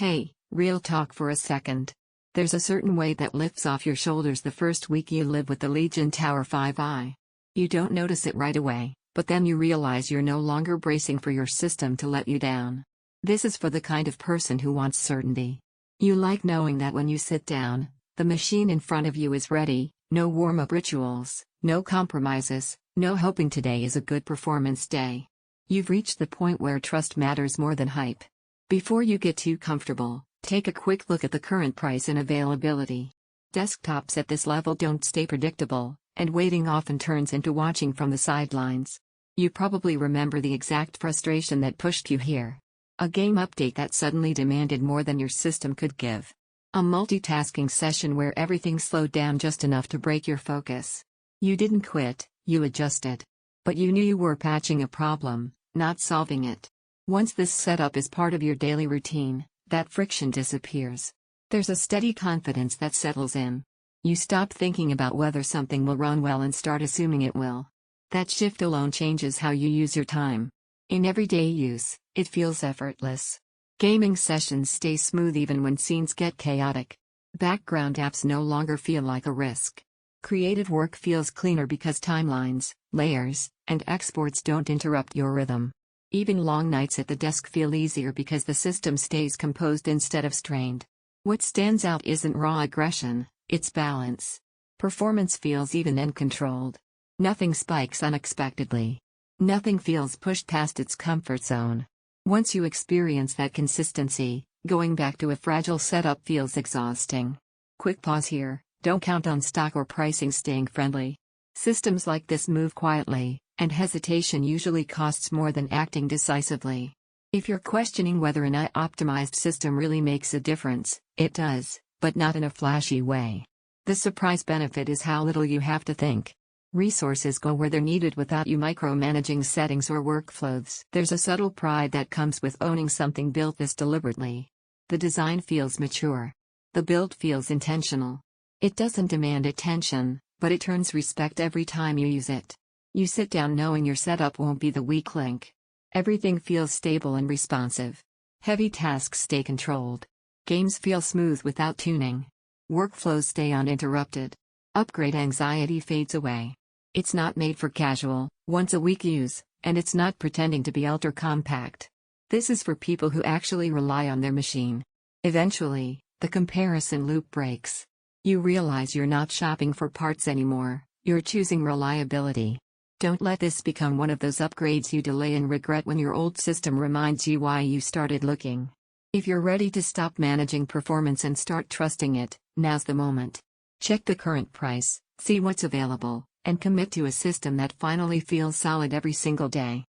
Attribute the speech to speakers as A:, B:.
A: Hey, real talk for a second. There's a certain weight that lifts off your shoulders the first week you live with the Legion Tower 5i. You don't notice it right away, but then you realize you're no longer bracing for your system to let you down. This is for the kind of person who wants certainty. You like knowing that when you sit down, the machine in front of you is ready, no warm-up rituals, no compromises, no hoping today is a good performance day. You've reached the point where trust matters more than hype. Before you get too comfortable, take a quick look at the current price and availability. Desktops at this level don't stay predictable, and waiting often turns into watching from the sidelines. You probably remember the exact frustration that pushed you here. A game update that suddenly demanded more than your system could give. A multitasking session where everything slowed down just enough to break your focus. You didn't quit, you adjusted. But you knew you were patching a problem, not solving it. Once this setup is part of your daily routine, that friction disappears. There's a steady confidence that settles in. You stop thinking about whether something will run well and start assuming it will. That shift alone changes how you use your time. In everyday use, it feels effortless. Gaming sessions stay smooth even when scenes get chaotic. Background apps no longer feel like a risk. Creative work feels cleaner because timelines, layers, and exports don't interrupt your rhythm. Even long nights at the desk feel easier because the system stays composed instead of strained. What stands out isn't raw aggression, it's balance. Performance feels even and controlled. Nothing spikes unexpectedly. Nothing feels pushed past its comfort zone. Once you experience that consistency, going back to a fragile setup feels exhausting. Quick pause here, don't count on stock or pricing staying friendly. Systems like this move quietly, and hesitation usually costs more than acting decisively. If you're questioning whether an optimized system really makes a difference, it does, but not in a flashy way. The surprise benefit is how little you have to think. Resources go where they're needed without you micromanaging settings or workflows. There's a subtle pride that comes with owning something built this deliberately. The design feels mature. The build feels intentional. It doesn't demand attention, but it earns respect every time you use it. You sit down knowing your setup won't be the weak link. Everything feels stable and responsive. Heavy tasks stay controlled. Games feel smooth without tuning. Workflows stay uninterrupted. Upgrade anxiety fades away. It's not made for casual, once-a-week use, and it's not pretending to be ultra-compact. This is for people who actually rely on their machine. Eventually, the comparison loop breaks. You realize you're not shopping for parts anymore, you're choosing reliability. Don't let this become one of those upgrades you delay and regret when your old system reminds you why you started looking. If you're ready to stop managing performance and start trusting it, now's the moment. Check the current price, see what's available, and commit to a system that finally feels solid every single day.